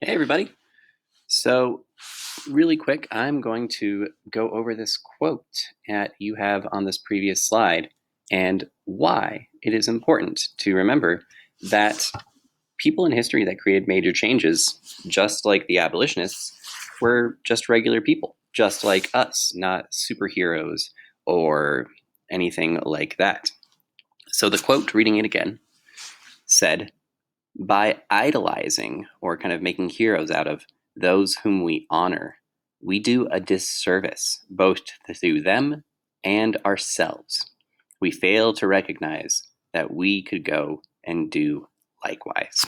Hey, everybody. So, really quick, I'm going to go over this quote that you have on this previous slide and why it is important to remember that people in history that created major changes, just like the abolitionists, were just regular people, just like us, not superheroes or anything like that. So, the quote, reading it again, said, by idolizing or kind of making heroes out of those whom we honor, we do a disservice both to them and ourselves. We fail to recognize that we could go and do likewise.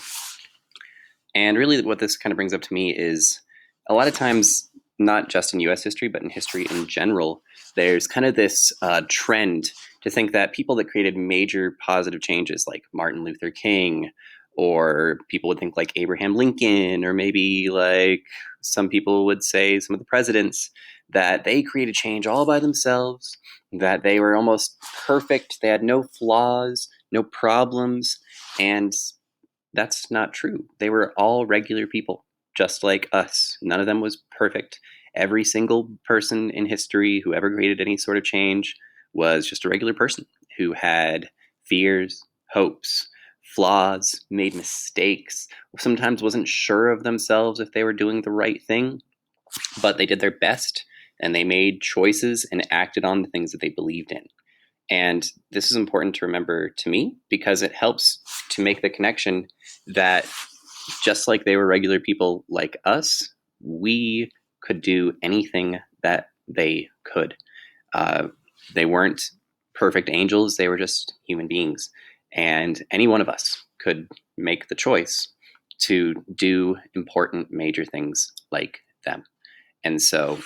And really, what this kind of brings up to me is a lot of times, not just in US history, but in history in general, there's kind of this trend to think that people that created major positive changes, like Martin Luther King, or people would think like Abraham Lincoln, or maybe like some people would say some of the presidents, that they created change all by themselves, that they were almost perfect, they had no flaws, no problems, and that's not true. They were all regular people, just like us. None of them was perfect. Every single person in history who ever created any sort of change was just a regular person who had fears, hopes, flaws, made mistakes, sometimes wasn't sure of themselves if they were doing the right thing, but they did their best and they made choices and acted on the things that they believed in. And this is important to remember to me because it helps to make the connection that just like they were regular people like us, we could do anything that they could. Uh, they weren't perfect angels, they were just human beings. And any one of us could make the choice to do important major things like them. And so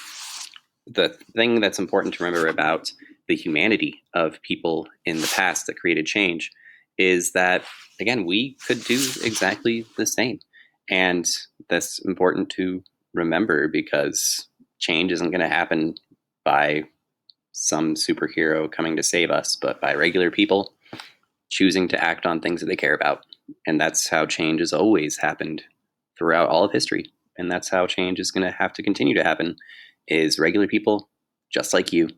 the thing that's important to remember about the humanity of people in the past that created change is that, again, we could do exactly the same. And that's important to remember because change isn't going to happen by some superhero coming to save us, but by regular people choosing to act on things that they care about. And that's how change has always happened throughout all of history. And that's how change is going to have to continue to happen is regular people just like you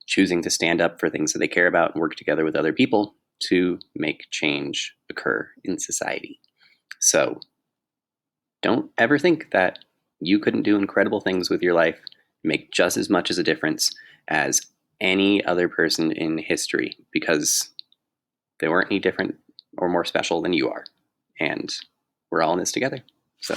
choosing to stand up for things that they care about and work together with other people to make change occur in society. So don't ever think that you couldn't do incredible things with your life, make just as much as a difference as any other person in history, because they weren't any different or more special than you are. And we're all in this together. So